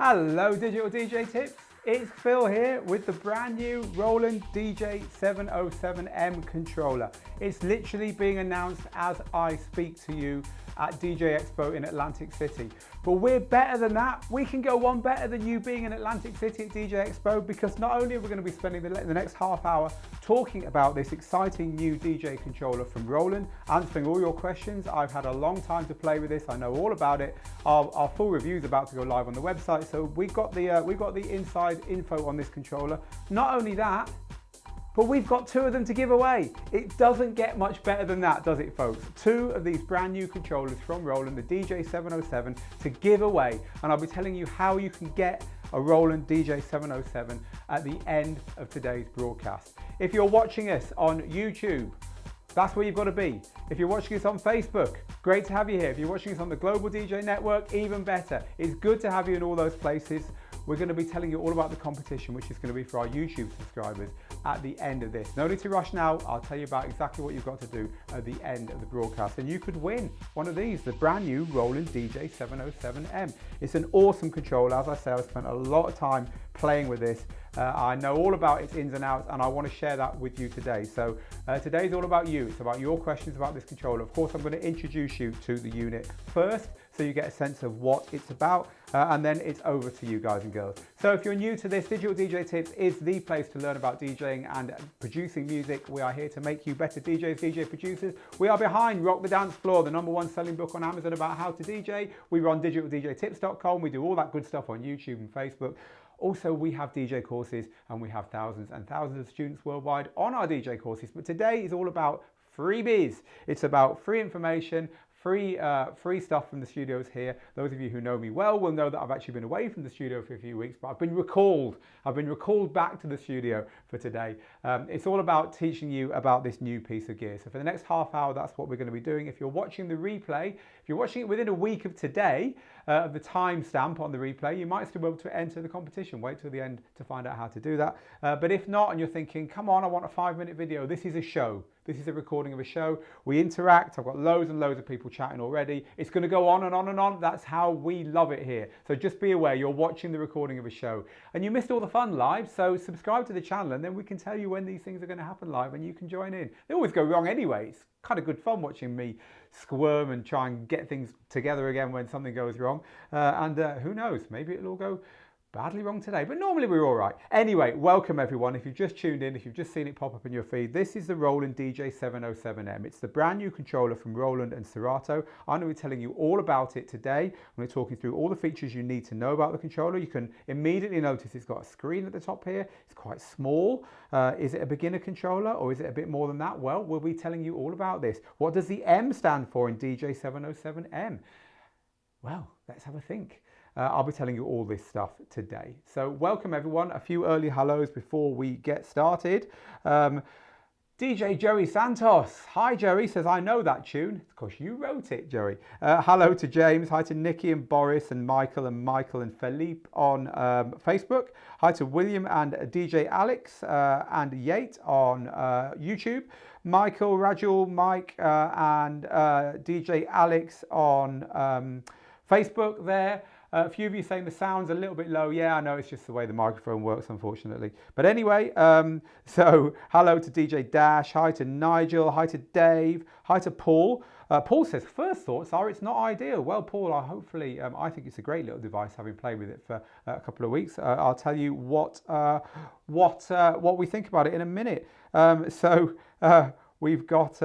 Hello Digital DJ Tips, it's Phil here with the brand new ROLAND DJ-707M controller. It's literally being announced as I speak to you at DJ Expo in Atlantic City. But we're better than that. We can go one better than you being in Atlantic City at DJ Expo, because not only are we going to be spending the next half hour talking about this exciting new DJ controller from ROLAND, answering all your questions. I've had a long time to play with this. I know all about it. Our full review is about to go live on the website, so we've got the inside info on this controller. Not only that, but we've got two of them to give away. It doesn't get much better than that, does it, folks? Two of these brand new controllers from ROLAND, the DJ-707, to give away. And I'll be telling you how you can get a ROLAND DJ-707 at the end of today's broadcast. If you're watching us on YouTube, that's where you've got to be. If you're watching us on Facebook, great to have you here. If you're watching us on the Global DJ Network, even better. It's good to have you in all those places. We're going to be telling you all about the competition, which is going to be for our YouTube subscribers at the end of this. No need to rush now. I'll tell you about exactly what you've got to do at the end of the broadcast. And you could win one of these, the brand new ROLAND DJ-707M. It's an awesome controller. As I say, I've spent a lot of time playing with this. I know all about its ins and outs, and I want to share that with you today. So today's all about you. It's about your questions about this controller. Of course, I'm going to introduce you to the unit first, so you get a sense of what it's about, and then it's over to you guys and girls. So if you're new to this, Digital DJ Tips is the place to learn about DJing and producing music. We are here to make you better DJs, DJ producers. We are behind Rock the Dance Floor, the #1 selling book on Amazon about how to DJ. We run digitaldjtips.com. We do all that good stuff on YouTube and Facebook. Also, we have DJ courses, and we have thousands and thousands of students worldwide on our DJ courses. But today is all about freebies. It's about free information, free stuff from the studios here. Those of you who know me well will know that I've actually been away from the studio for a few weeks, but I've been recalled. I've been recalled back to the studio for today. It's all about teaching you about this new piece of gear. So for the next half hour, that's what we're going to be doing. If you're watching the replay, if you're watching it within a week of today, of the timestamp on the replay, you might still be able to enter the competition. Wait till the end to find out how to do that. But if not, and you're thinking, come on, I want a 5-minute video. This is a show. This is a recording of a show. We interact. I've got loads and loads of people chatting already. It's going to go on and on and on. That's how we love it here. So just be aware you're watching the recording of a show. And you missed all the fun live, so subscribe to the channel, and then we can tell you when these things are going to happen live, and you can join in. They always go wrong anyway. It's kind of good fun watching me squirm and try and get things together again when something goes wrong. Who knows, maybe it'll all go badly wrong today, but normally we're all right. Anyway, welcome everyone. If you've just tuned in, if you've just seen it pop up in your feed, this is the ROLAND DJ-707M. It's the brand new controller from ROLAND and Serato. I'm going to be telling you all about it today. I'm going to talk you through all the features you need to know about the controller. You can immediately notice it's got a screen at the top here. It's quite small. Is it a beginner controller, or is it a bit more than that? Well, we'll be telling you all about this. What does the M stand for in DJ-707M? Well, let's have a think. I'll be telling you all this stuff today. So welcome everyone. A few early hellos before we get started. DJ Joey Santos. Hi Joey, says I know that tune. Of course you wrote it, Joey. Hello to James. Hi to Nikki and Boris and Michael and Philippe on Facebook. Hi to William and DJ Alex and Yate on YouTube. Michael, Rajul, Mike and DJ Alex on Facebook there. A few of you saying the sound's a little bit low. Yeah, I know, it's just the way the microphone works, unfortunately. But anyway, so hello to DJ Dash. Hi to Nigel. Hi to Dave. Hi to Paul. Paul says, first thoughts are it's not ideal. Well, Paul, I think it's a great little device, having played with it for a couple of weeks. I'll tell you what we think about it in a minute. We've got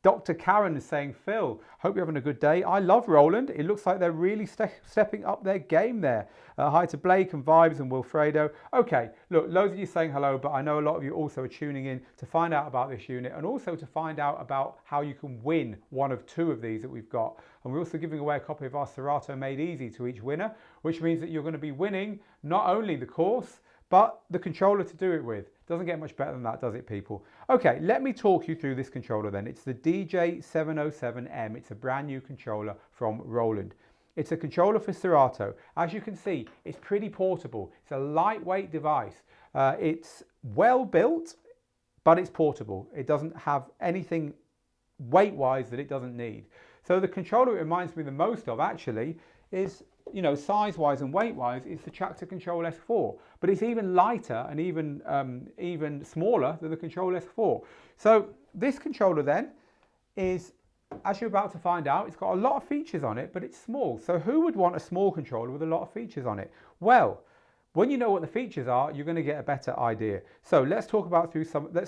Dr. Karen is saying, Phil, hope you're having a good day. I love ROLAND. It looks like they're really stepping up their game there. Hi to Blake and Vibes and Wilfredo. Okay, look, loads of you saying hello, but I know a lot of you also are tuning in to find out about this unit, and also to find out about how you can win one of two of these that we've got. And we're also giving away a copy of our Serato Made Easy to each winner, which means that you're going to be winning not only the course, but the controller to do it with. Doesn't get much better than that, does it, people? Okay, let me talk you through this controller then. It's the DJ-707M. It's a brand new controller from ROLAND. It's a controller for Serato. As you can see, it's pretty portable. It's a lightweight device. It's well built, but it's portable. It doesn't have anything weight-wise that it doesn't need. So the controller it reminds me the most of, actually, is, you know, size-wise and weight-wise, it's the Traktor Control S4, but it's even lighter and even smaller than the Control S4. So this controller then is, as you're about to find out, it's got a lot of features on it, but it's small. So who would want a small controller with a lot of features on it? Well, when you know what the features are, you're going to get a better idea. So let's talk through some of the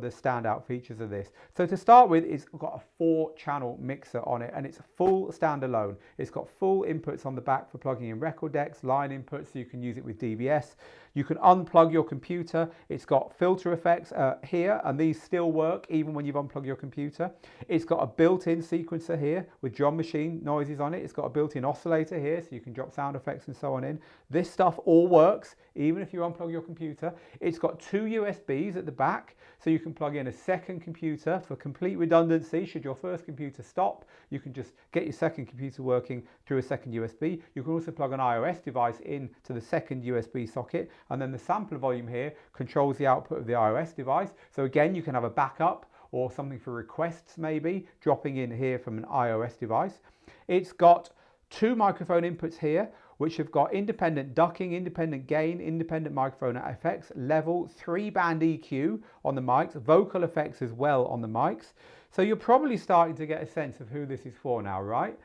standout features of this. So to start with, it's got a 4-channel mixer on it, and it's full standalone. It's got full inputs on the back for plugging in record decks, line inputs, so you can use it with DVS. You can unplug your computer. It's got filter effects here, and these still work even when you've unplugged your computer. It's got a built-in sequencer here with drum machine noises on it. It's got a built-in oscillator here, so you can drop sound effects and so on in. This stuff all works, even if you unplug your computer. It's got 2 USBs at the back, so you can plug in a second computer for complete redundancy. Should your first computer stop, you can just get your second computer working through a second USB. You can also plug an iOS device into the second USB socket, and then the sampler volume here controls the output of the iOS device. So again, you can have a backup or something for requests, maybe dropping in here from an iOS device. It's got 2 microphone inputs here, which have got independent ducking, independent gain, independent microphone effects, level, 3-band EQ on the mics, vocal effects as well on the mics. So you're probably starting to get a sense of who this is for now, right?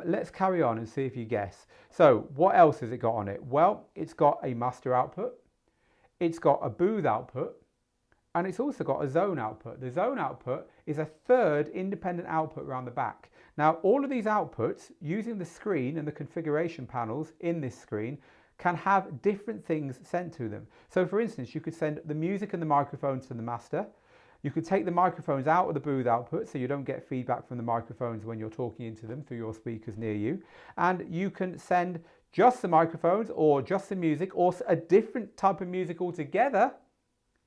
Let's carry on and see if you guess. So what else has it got on it? Well, it's got a master output, it's got a booth output, and it's also got a zone output. The zone output is a 3rd independent output around the back. Now, all of these outputs, using the screen and the configuration panels in this screen, can have different things sent to them. So for instance, you could send the music and the microphones to the master. You could take the microphones out of the booth output so you don't get feedback from the microphones when you're talking into them through your speakers near you. And you can send just the microphones or just the music or a different type of music altogether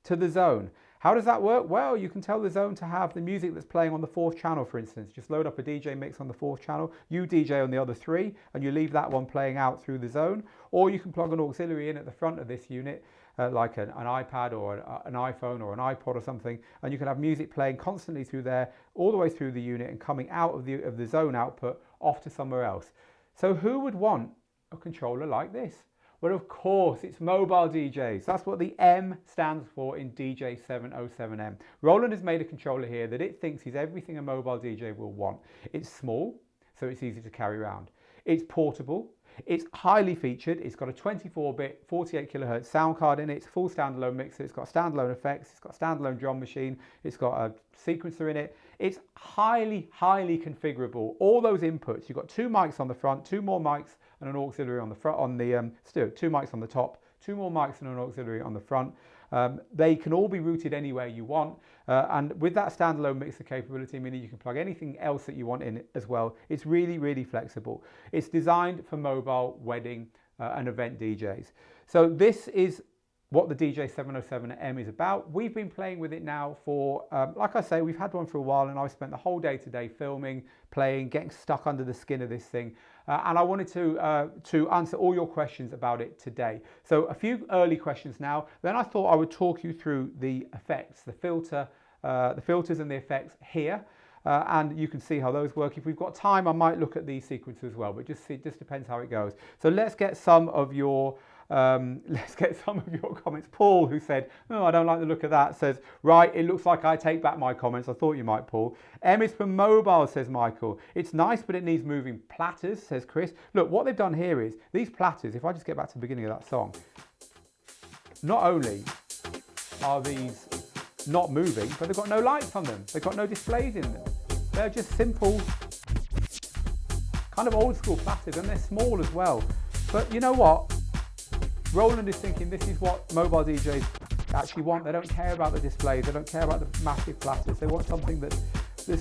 to the zone. How does that work? Well, you can tell the zone to have the music that's playing on the 4th channel, for instance. Just load up a DJ mix on the 4th channel, you DJ on the other 3, and you leave that one playing out through the zone. Or you can plug an auxiliary in at the front of this unit, like an iPad or an iPhone or an iPod or something, and you can have music playing constantly through there, all the way through the unit and coming out of the zone output off to somewhere else. So who would want a controller like this? Well, of course, it's mobile DJs. That's what the M stands for in DJ-707M. Roland has made a controller here that it thinks is everything a mobile DJ will want. It's small, so it's easy to carry around. It's portable. It's highly featured. It's got a 24-bit, 48 kilohertz sound card in it. It's a full standalone mixer. It's got standalone effects. It's got a standalone drum machine. It's got a sequencer in it. It's highly, highly configurable. All those inputs. You've got 2 mics on the front, 2 more mics and an auxiliary on the front, on the 2 mics on the top, 2 more mics and an auxiliary on the front. They can all be routed anywhere you want, and with that standalone mixer capability, meaning you can plug anything else that you want in it as well. It's really, really flexible. It's designed for mobile, wedding and event DJs. So this is what the DJ-707M is about. We've been playing with it now for, like I say, we've had one for a while, and I've spent the whole day today filming, playing, getting stuck under the skin of this thing. And I wanted to answer all your questions about it today. So a few early questions now. Then I thought I would talk you through the effects, the filters and the effects here. And you can see how those work. If we've got time, I might look at these sequences as well, but just depends how it goes. So let's get some of your comments. Paul, who said, "Oh, I don't like the look of that," says, "Right, it looks like I take back my comments. I thought you might, Paul." M is for mobile, says Michael. "It's nice, but it needs moving platters," says Chris. Look, what they've done here is these platters. If I just get back to the beginning of that song, not only are these not moving, but they've got no lights on them. They've got no displays in them. They're just simple, kind of old school platters, and they're small as well. But you know what? Roland is thinking this is what mobile DJs actually want. They don't care about the displays. They don't care about the massive platters. They want something that's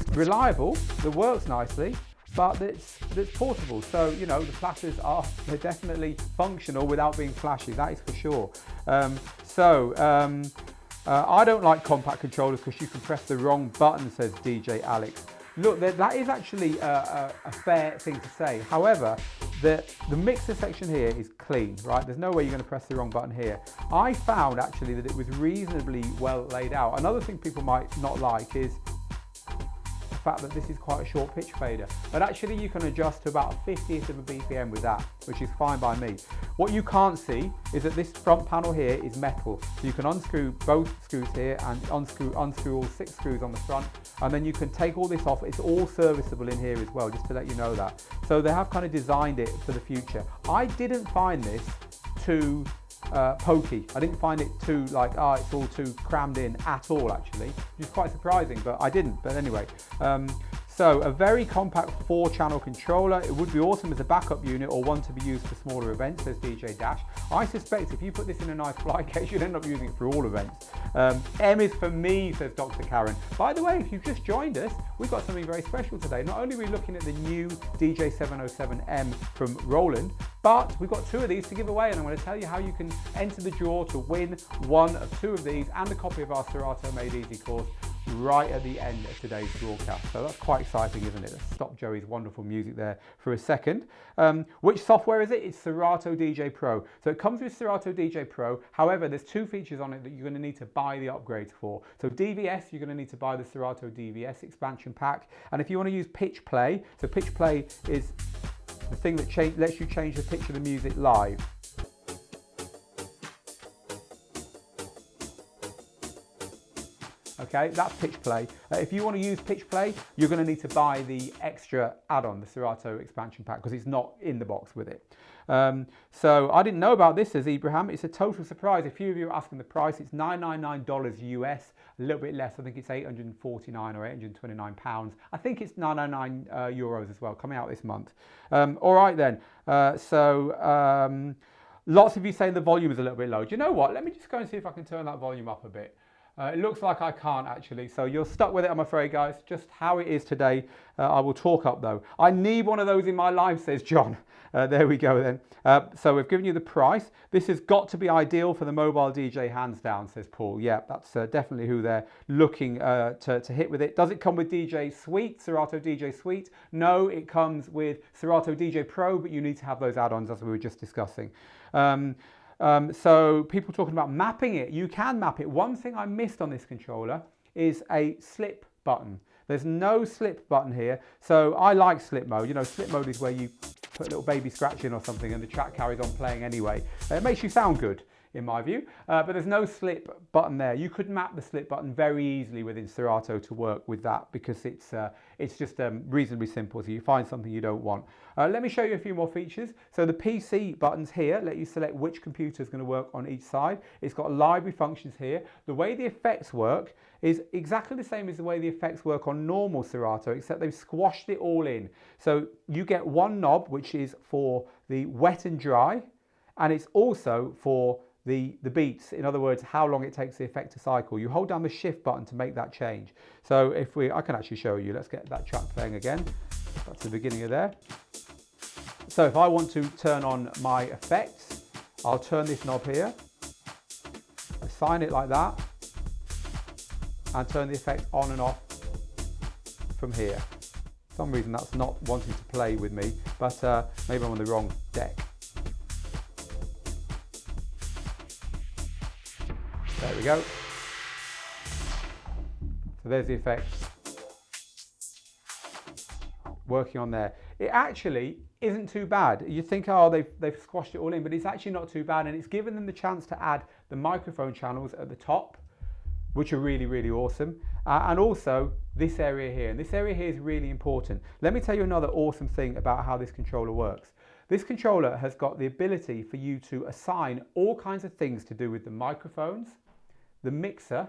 reliable, that works nicely, but that's portable. So, you know, the platters they're definitely functional without being flashy. That is for sure. I don't like compact controllers because you can press the wrong button, says DJ Alex. Look, that is actually a fair thing to say. However, the mixer section here is clean, right? There's no way you're going to press the wrong button here. I found actually that it was reasonably well laid out. Another thing people might not like is fact that this is quite a short pitch fader. But actually you can adjust to about a 50th of a BPM with that, which is fine by me. What you can't see is that this front panel here is metal. So you can unscrew both screws here and unscrew all 6 screws on the front, and then you can take all this off. It's all serviceable in here as well, just to let you know that. So they have kind of designed it for the future. I didn't find this too pokey. I didn't find it too like, it's all too crammed in at all actually, which is quite surprising, but I didn't. But anyway, so a very compact 4-channel controller. It would be awesome as a backup unit or one to be used for smaller events, says DJ Dash. I suspect if you put this in a nice fly case, you'd end up using it for all events. M is for me, says Dr. Karen. By the way, if you've just joined us, we've got something very special today. Not only are we looking at the new DJ-707M from Roland, but we've got 2 of these to give away, and I'm going to tell you how you can enter the draw to win one of 2 of these and a copy of our Serato Made Easy course right at the end of today's broadcast. So that's quite exciting, isn't it? Let's stop Joey's wonderful music there for a second. Which software is it? It's Serato DJ Pro. So it comes with Serato DJ Pro. However, there's 2 features on it that you're going to need to buy the upgrades for. So DVS, you're going to need to buy the Serato DVS expansion pack. And if you want to use pitch play, so pitch play is the thing that lets you change the pitch of the music live. Okay, that's pitch play. If you want to use pitch play, you're going to need to buy the extra add-on, the Serato expansion pack, because it's not in the box with it. So I didn't know about this, says Ibrahim. It's a total surprise. A few of you are asking the price. It's $999 US, a little bit less. I think it's 849 or 829 pounds. I think it's 999 euros as well, coming out this month. All right then. Lots of you saying the volume is a little bit low. Do you know what? Let me just go and see if I can turn that volume up a bit. It looks like I can't actually, so you're stuck with it, I'm afraid, guys. Just how it is today. I will talk up though. I need one of those in my life, says John. There we go then. So we've given you the price. This has got to be ideal for the mobile DJ, hands down, says Paul. Yeah, that's definitely who they're looking to hit with it. Does it come with DJ Suite, Serato DJ Suite? No, it comes with Serato DJ Pro, but you need to have those add-ons as we were just discussing. So people talking about mapping it, you can map it. One thing I missed on this controller is a slip button. There's no slip button here. So I like slip mode. You know, slip mode is where you put a little baby scratch in or something and the track carries on playing anyway. It makes you sound good, in my view, but there's no slip button there. You could map the slip button very easily within Serato to work with that, because it's just reasonably simple, so you find something you don't want. Let me show you a few more features. So the PC buttons here let you select which computer is going to work on each side. It's got library functions here. The way the effects work is exactly the same as the way the effects work on normal Serato, except they've squashed it all in. So you get one knob, which is for the wet and dry, and it's also for the beats, in other words, how long it takes the effect to cycle. You hold down the shift button to make that change. So I can actually show you. Let's get that track playing again. That's the beginning of there. So if I want to turn on my effects, I'll turn this knob here, assign it like that, and turn the effect on and off from here. For some reason that's not wanting to play with me, but maybe I'm on the wrong deck. There we go. So there's the effect working on there. It actually isn't too bad. You think, oh, they've squashed it all in, but it's actually not too bad, and it's given them the chance to add the microphone channels at the top, which are really, really awesome, and also this area here. And this area here is really important. Let me tell you another awesome thing about how this controller works. This controller has got the ability for you to assign all kinds of things to do with the microphones, the mixer,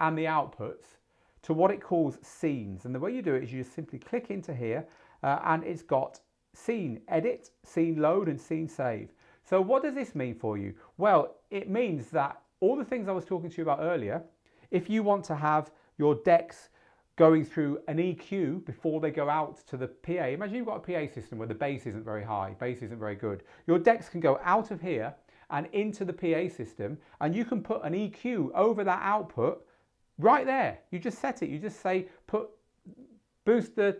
and the outputs to what it calls scenes. And the way you do it is you just simply click into here and it's got scene edit, scene load, and scene save. So what does this mean for you? Well, it means that all the things I was talking to you about earlier, if you want to have your decks going through an EQ before they go out to the PA, imagine you've got a PA system where the bass isn't very high, bass isn't very good. Your decks can go out of here and into the PA system, and you can put an EQ over that output right there. You just set it. You just say boost the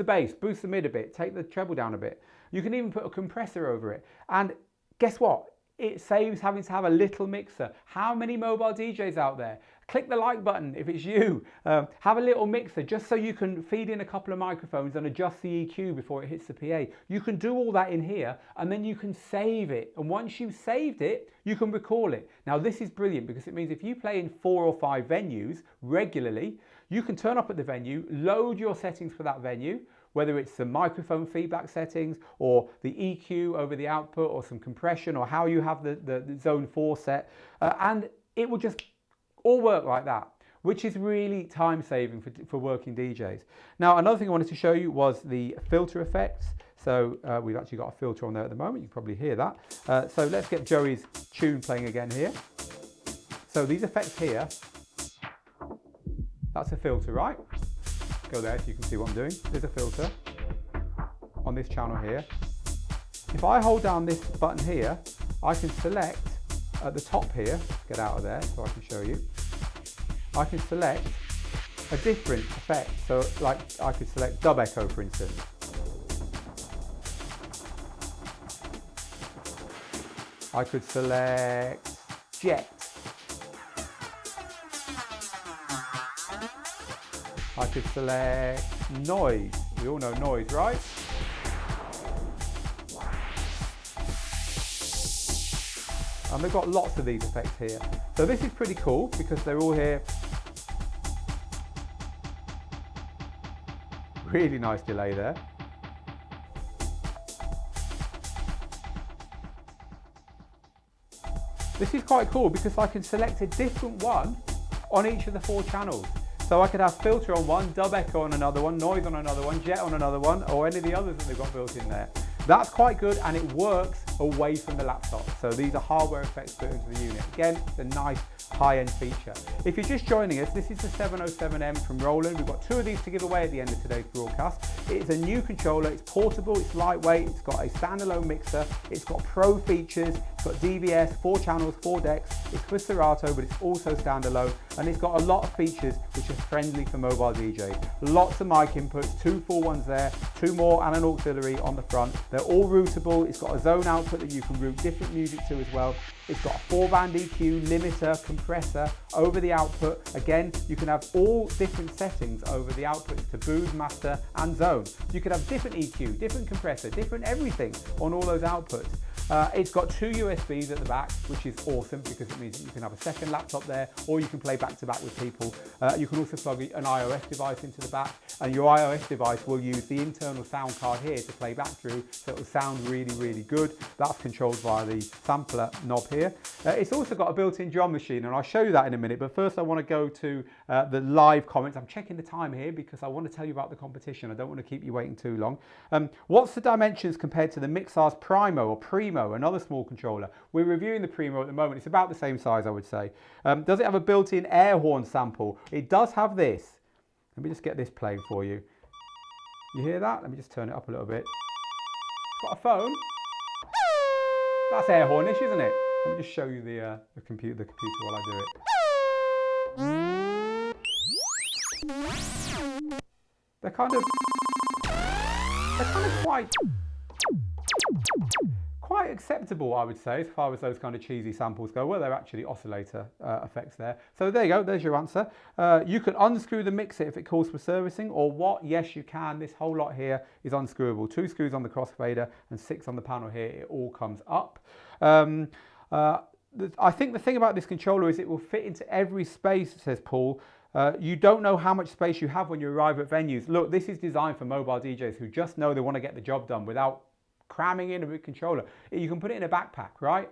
bass, boost the mid a bit, take the treble down a bit. You can even put a compressor over it. And guess what? It saves having to have a little mixer. How many mobile DJs out there click the like button if it's you. Have a little mixer just so you can feed in a couple of microphones and adjust the EQ before it hits the PA. You can do all that in here, and then you can save it. And once you've saved it, you can recall it. Now this is brilliant because it means if you play in 4 or 5 venues regularly, you can turn up at the venue, load your settings for that venue, whether it's the microphone feedback settings or the EQ over the output or some compression or how you have the zone 4 set, and it will just all work like that, which is really time saving for working DJs. Now another thing I wanted to show you was the filter effects. So we've actually got a filter on there at the moment, you can probably hear that. So let's get Joey's tune playing again here. So these effects here, that's a filter, right? Go there so you can see what I'm doing. There's a filter on this channel here. If I hold down this button here, I can select at the top here, get out of there so I can show you. I can select a different effect. So like I could select dub echo, for instance. I could select jet. I could select noise. We all know noise, right? And they've got lots of these effects here. So this is pretty cool because they're all here. Really nice delay there. This is quite cool because I can select a different one on each of the 4 channels. So I could have filter on one, dub echo on another one, noise on another one, jet on another one, or any of the others that they've got built in there. That's quite good, and it works away from the laptop. So these are hardware effects built into the unit. Again, it's a nice high-end feature. If you're just joining us, this is the 707M from Roland. We've got 2 of these to give away at the end of today's broadcast. It's a new controller, it's portable, it's lightweight, it's got a standalone mixer, it's got pro features, it's got DBS, 4 channels, 4 decks, it's for Serato, but it's also standalone, and it's got a lot of features which are friendly for mobile DJs. Lots of mic inputs, 2 full ones there, 2 more and an auxiliary on the front. They're all routable. It's got a zone output that you can route different music to as well. It's got a 4-band EQ, limiter, compressor over the output. Again, you can have all different settings over the outputs to boost, master and zone. You could have different EQ, different compressor, different everything on all those outputs. It's got 2 USBs at the back, which is awesome because it means that you can have a second laptop there, or you can play back to back with people. You can also plug an iOS device into the back, and your iOS device will use the internal sound card here to play back through, so it will sound really, really good. That's controlled via the sampler knob here. It's also got a built-in drum machine, and I'll show you that in a minute, but first I want to go to the live comments. I'm checking the time here because I want to tell you about the competition. I don't want to keep you waiting too long. What's the dimensions compared to the Mixar's Primo or Primo, another small controller? We're reviewing the Primo at the moment. It's about the same size, I would say. Does it have a built-in air horn sample? It does have this. Let me just get this playing for you. You hear that? Let me just turn it up a little bit. It's got a phone. That's air hornish, isn't it? Let me just show you the computer while I do it. They're kind of quite acceptable, I would say, as far as those kind of cheesy samples go. Well, they're actually oscillator effects there. So there you go, there's your answer. You can unscrew the mixer if it calls for servicing, or what? Yes, you can. This whole lot here is unscrewable. 2 screws on the crossfader and 6 on the panel here. It all comes up. I think the thing about this controller is it will fit into every space, says Paul. You don't know how much space you have when you arrive at venues. Look, this is designed for mobile DJs who just know they want to get the job done without cramming in a big controller. You can put it in a backpack, right?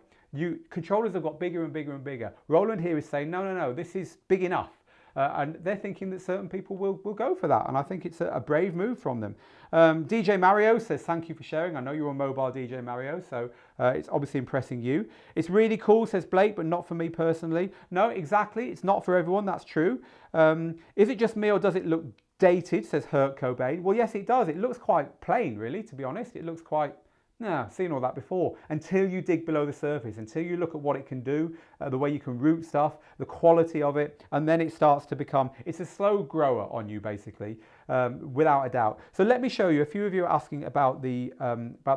Controllers have got bigger and bigger and bigger. Roland here is saying, no, this is big enough. And they're thinking that certain people will go for that. And I think it's a brave move from them. DJ Mario says, thank you for sharing. I know you're a mobile DJ, Mario, so it's obviously impressing you. It's really cool, says Blake, but not for me personally. No, exactly. It's not for everyone. That's true. Is it just me, or does it look dated, says Hurt Cobain? Well, yes, it does. It looks quite plain, really, to be honest. It looks quite... No, I've seen all that before. Until you dig below the surface, until you look at what it can do, the way you can route stuff, the quality of it, and then it starts to become, it's a slow grower on you basically, without a doubt. So let me show you, a few of you are asking about the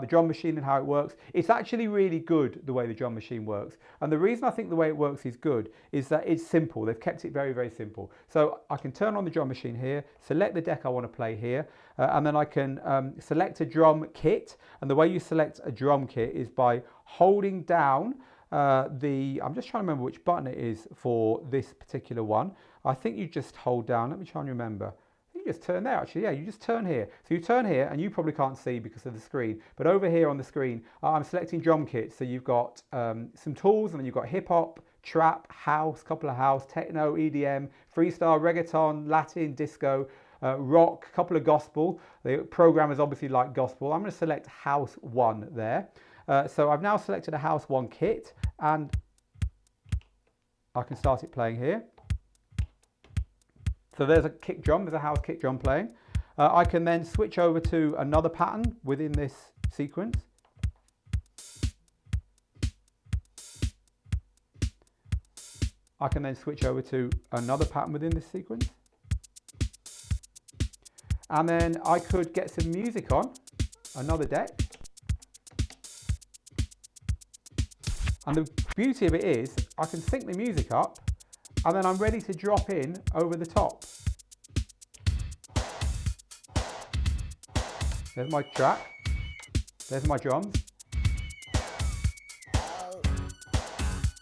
drum machine and how it works. It's actually really good the way the drum machine works. And the reason I think the way it works is good is that it's simple. They've kept it very, very simple. So I can turn on the drum machine here, select the deck I want to play here, and then I can select a drum kit. And the way you select a drum kit is by holding down I'm just trying to remember which button it is for this particular one. I think you just hold down, let me try and remember. You just turn there actually, yeah, you just turn here. So you turn here and you probably can't see because of the screen, but over here on the screen, I'm selecting drum kits. So you've got some tools, and then you've got hip hop, trap, house, couple of house, techno, EDM, freestyle, reggaeton, Latin, disco, rock, couple of gospel. The programmers obviously like gospel. I'm going to select house 1 there. So I've now selected a house 1 kit, and I can start it playing here. So there's a kick drum, there's a house kick drum playing. I can then switch over to another pattern within this sequence. I can then switch over to another pattern within this sequence. And then I could get some music on, another deck. And the beauty of it is I can sync the music up, and then I'm ready to drop in over the top. There's my track, there's my drums.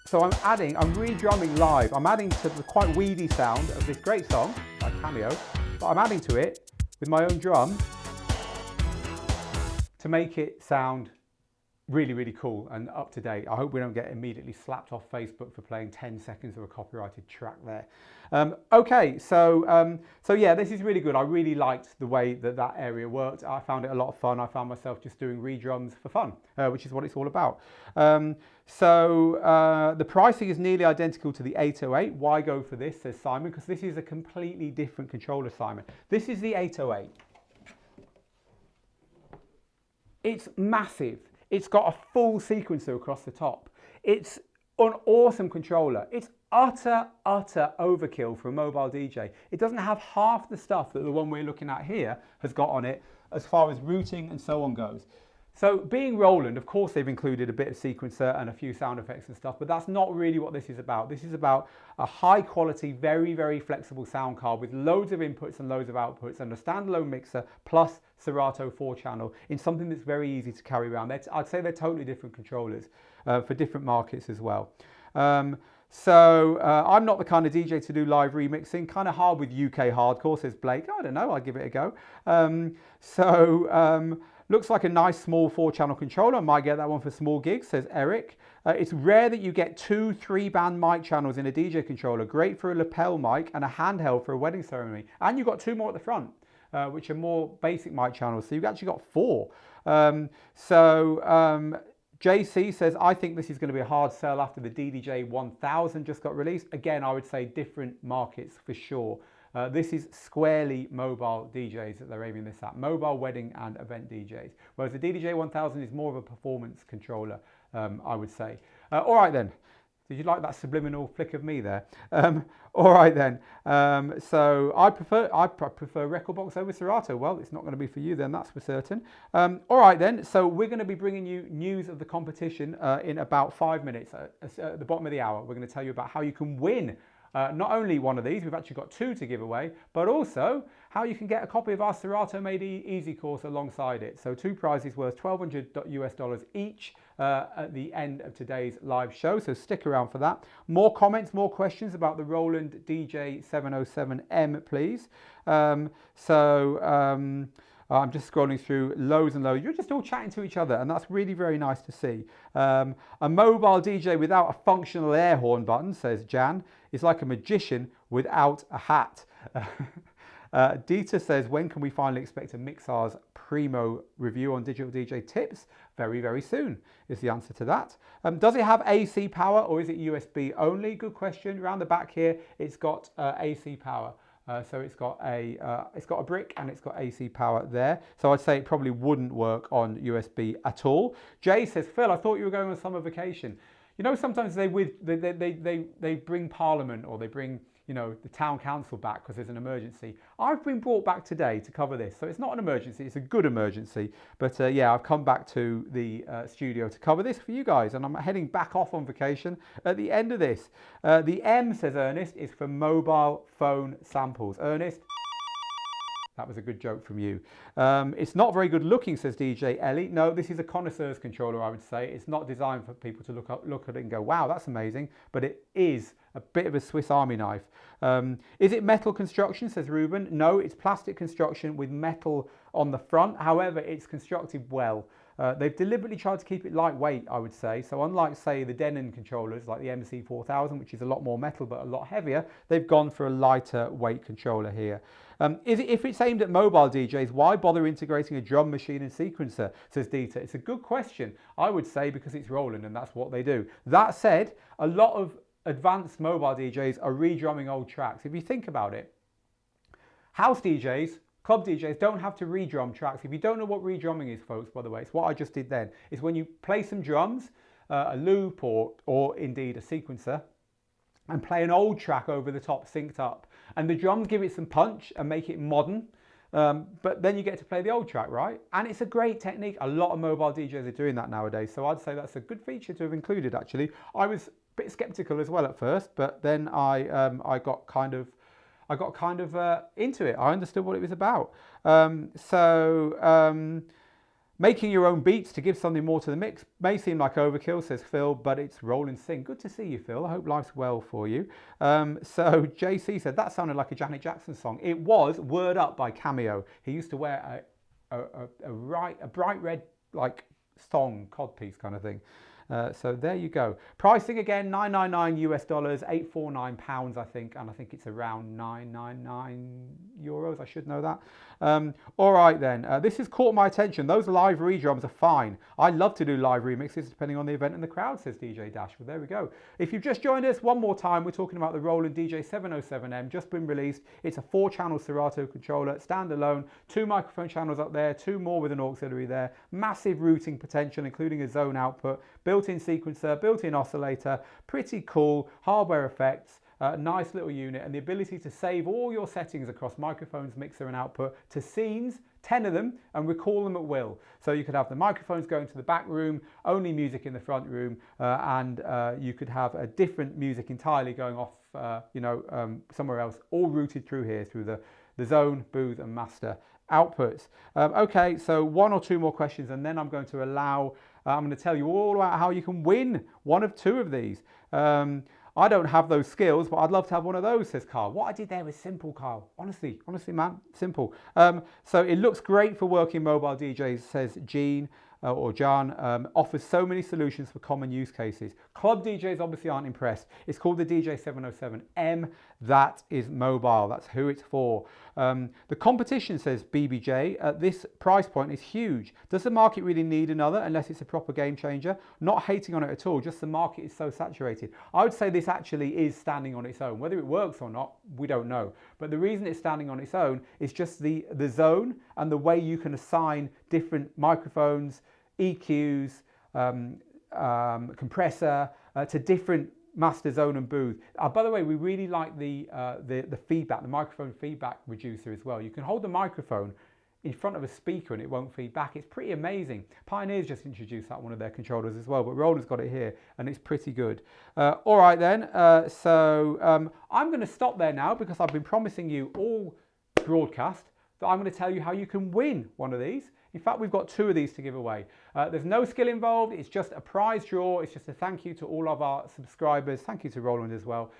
So I'm re-drumming live. I'm adding to the quite weedy sound of this great song, like Cameo, but I'm adding to it with my own drum to make it sound really, really cool and up to date. I hope we don't get immediately slapped off Facebook for playing 10 seconds of a copyrighted track there. Okay, so yeah, this is really good. I really liked the way that area worked. I found it a lot of fun. I found myself just doing re-drums for fun, which is what it's all about. The pricing is nearly identical to the 808. Why go for this, says Simon? Because this is a completely different controller, Simon. This is the 808. It's massive. It's got a full sequencer across the top. It's an awesome controller. It's utter overkill for a mobile DJ. It doesn't have half the stuff that the one we're looking at here has got on it as far as routing and so on goes. So being Roland, of course they've included a bit of sequencer and a few sound effects and stuff, but that's not really what this is about. This is about a high quality, very, very flexible sound card with loads of inputs and loads of outputs and a standalone mixer plus Serato 4-channel in something that's very easy to carry around. I'd say they're totally different controllers for different markets as well. I'm not the kind of DJ to do live remixing, kind of hard with UK hardcore, says Blake. I don't know, I'll give it a go. Looks like a nice small 4-channel controller. I might get that one for small gigs, says Eric. It's rare that you get 2 3-band mic channels in a DJ controller. Great for a lapel mic and a handheld for a wedding ceremony. And you've got 2 more at the front, which are more basic mic channels. So you've actually got 4. JC says, I think this is going to be a hard sell after the DJ-1000 just got released. Again, I would say different markets for sure. This is squarely mobile DJs that they're aiming this at, mobile wedding and event DJs, whereas the DJ-1000 is more of a performance controller, I would say. All right then, did you like that subliminal flick of me there? All right then, so I prefer Recordbox over Serato. Well, it's not going to be for you then, that's for certain. All right then, so we're going to be bringing you news of the competition in about 5 minutes. At the bottom of the hour, we're going to tell you about how you can win not only one of these, we've actually got 2 to give away, but also how you can get a copy of our Serato Made Easy course alongside it. So 2 prizes worth $1,200 US each at the end of today's live show. So stick around for that. More comments, more questions about the ROLAND DJ-707M, please. I'm just scrolling through loads and loads. You're just all chatting to each other, and that's really very nice to see. A mobile DJ without a functional air horn button, says Jan, is like a magician without a hat. Dieter says, when can we finally expect a Mixar's Primo review on digital DJ tips? Very, very soon is the answer to that. Does it have AC power or is it USB only? Good question. Around the back here, it's got AC power. So it's got a brick and it's got AC power there. So I'd say it probably wouldn't work on USB at all. Jay says, Phil, I thought you were going on summer vacation. You know, sometimes they bring Parliament, or they bring, you know, the town council back because there's an emergency. I've been brought back today to cover this, so it's not an emergency, it's a good emergency. But yeah, I've come back to the studio to cover this for you guys, and I'm heading back off on vacation at the end of this. The M, says Ernest, is for mobile phone samples. Ernest, that was a good joke from you. It's not very good looking, says DJ Ellie. No, this is a connoisseur's controller, I would say. It's not designed for people to look at it and go, wow, that's amazing. But it is a bit of a Swiss Army knife. Is it metal construction, says Ruben? No, it's plastic construction with metal on the front. However, it's constructed well. They've deliberately tried to keep it lightweight, I would say. So unlike, say, the Denon controllers like the MC4000, which is a lot more metal but a lot heavier, they've gone for a lighter weight controller here. If it's aimed at mobile DJs, why bother integrating a drum machine and sequencer, says Dieter? It's a good question. I would say because it's Roland and that's what they do. That said, a lot of advanced mobile DJs are re-drumming old tracks. If you think about it, house DJs, club DJs don't have to re-drum tracks. If you don't know what re-drumming is, folks, by the way, it's what I just did then. It's when you play some drums, a loop or indeed a sequencer, and play an old track over the top, synced up. And the drums give it some punch and make it modern, but then you get to play the old track, right? And it's a great technique. A lot of mobile DJs are doing that nowadays, so I'd say that's a good feature to have included, actually. I was a bit skeptical as well at first, but then I got kind of into it. I understood what it was about. Making your own beats to give something more to the mix may seem like overkill, says Phil, but it's roll and sing. Good to see you, Phil. I hope life's well for you. So JC said, that sounded like a Janet Jackson song. It was Word Up by Cameo. He used to wear a bright red, like, thong, codpiece kind of thing. So there you go. Pricing again, $999 US, £849 I think, and I think it's around 999 euros. I should know that. All right then, this has caught my attention. Those live re-drums are fine. I love to do live remixes depending on the event and the crowd, says DJ Dash. Well, there we go. If you've just joined us, one more time, we're talking about the ROLAND DJ-707M, just been released. It's a 4-channel Serato controller, standalone, 2 microphone channels up there, 2 more with an auxiliary there, massive routing potential, including a zone output, built-in sequencer, built-in oscillator, pretty cool, hardware effects, nice little unit, and the ability to save all your settings across microphones, mixer and output to scenes, 10 of them, and recall them at will. So you could have the microphones going to the back room, only music in the front room, and you could have a different music entirely going off, somewhere else, all routed through here, through the zone, booth and master outputs. Okay, so 1 or 2 more questions, and then I'm going to I'm going to tell you all about how you can win one of 2 of these. I don't have those skills, but I'd love to have one of those, says Carl. What I did there was simple, Carl. Honestly, man, simple. So it looks great for working mobile DJs, says Jean. Or John, offers so many solutions for common use cases. Club DJs obviously aren't impressed. It's called the DJ-707M. That is mobile. That's who it's for. The competition, says BBJ, at this price point is huge. Does the market really need another unless it's a proper game changer? Not hating on it at all, just the market is so saturated. I would say this actually is standing on its own. Whether it works or not, we don't know. But the reason it's standing on its own is just the zone and the way you can assign different microphones, EQs, compressor to different master, zone and booth. By the way, we really like the feedback, the microphone feedback reducer as well. You can hold the microphone in front of a speaker and it won't feed back. It's pretty amazing. Pioneer's just introduced that one of their controllers as well, but Roland's got it here and it's pretty good. All right then, I'm going to stop there now because I've been promising you all broadcast that I'm going to tell you how you can win one of these. In fact, we've got 2 of these to give away. There's no skill involved. It's just a prize draw. It's just a thank you to all of our subscribers. Thank you to Roland as well.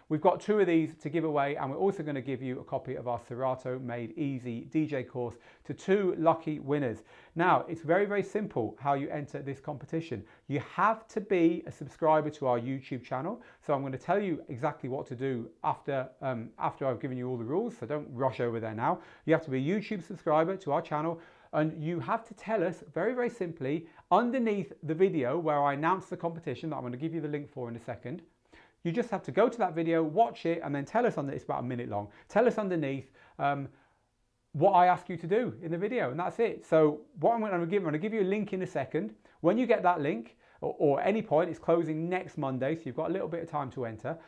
We've got 2 of these to give away, and we're also going to give you a copy of our Serato Made Easy DJ course to 2 lucky winners. Now, it's very, very simple how you enter this competition. You have to be a subscriber to our YouTube channel. So I'm going to tell you exactly what to do after I've given you all the rules. So don't rush over there now. You have to be a YouTube subscriber to our channel. And you have to tell us very, very simply underneath the video where I announce the competition that I'm going to give you the link for in a second. You just have to go to that video, watch it, and then tell us it's about a minute long. Tell us underneath what I ask you to do in the video, and that's it. So what I'm going to give you a link in a second. When you get that link, or any point. It's closing next Monday, so you've got a little bit of time to enter.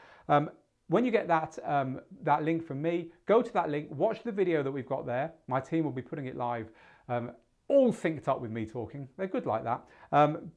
When you get that link from me, go to that link, watch the video that we've got there. My team will be putting it live, all synced up with me talking. They're good like that.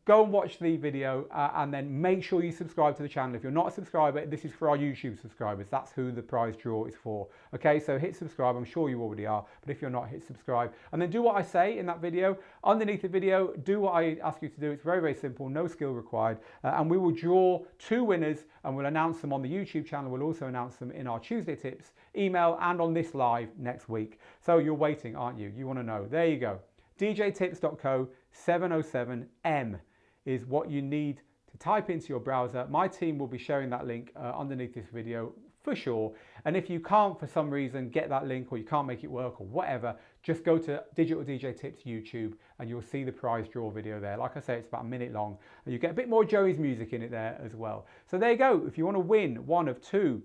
Go and watch the video and then make sure you subscribe to the channel. If you're not a subscriber, this is for our YouTube subscribers. That's who the prize draw is for. Okay, so hit subscribe. I'm sure you already are, but if you're not, hit subscribe. And then do what I say in that video. Underneath the video, do what I ask you to do. It's very, very simple, no skill required. And we will draw 2 winners and we'll announce them on the YouTube channel. We'll also announce them in our Tuesday Tips email and on this live next week. So you're waiting, aren't you? You want to know. There you go. djtips.co 707M is what you need to type into your browser. My team will be sharing that link underneath this video for sure. And if you can't for some reason get that link, or you can't make it work or whatever, just go to Digital DJ Tips YouTube and you'll see the prize draw video there. Like I say, it's about a minute long and you get a bit more Joey's music in it there as well. So there you go. If you want to win one of 2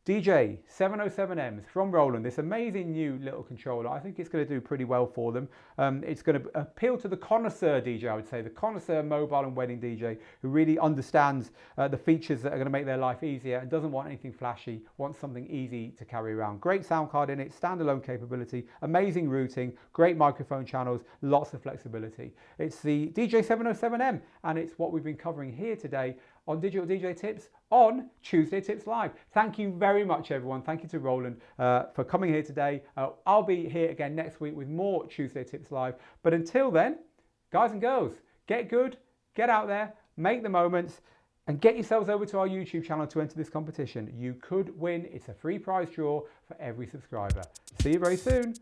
DJ-707Ms from Roland, this amazing new little controller, I think it's going to do pretty well for them. It's going to appeal to the connoisseur DJ, I would say, the connoisseur mobile and wedding DJ who really understands the features that are going to make their life easier and doesn't want anything flashy, wants something easy to carry around. Great sound card in it, standalone capability, amazing routing, great microphone channels, lots of flexibility. It's the DJ-707M and it's what we've been covering here today on Digital DJ Tips on Tuesday Tips Live. Thank you very much, everyone. Thank you to Roland for coming here today. I'll be here again next week with more Tuesday Tips Live. But until then, guys and girls, get good, get out there, make the moments, and get yourselves over to our YouTube channel to enter this competition. You could win. It's a free prize draw for every subscriber. See you very soon.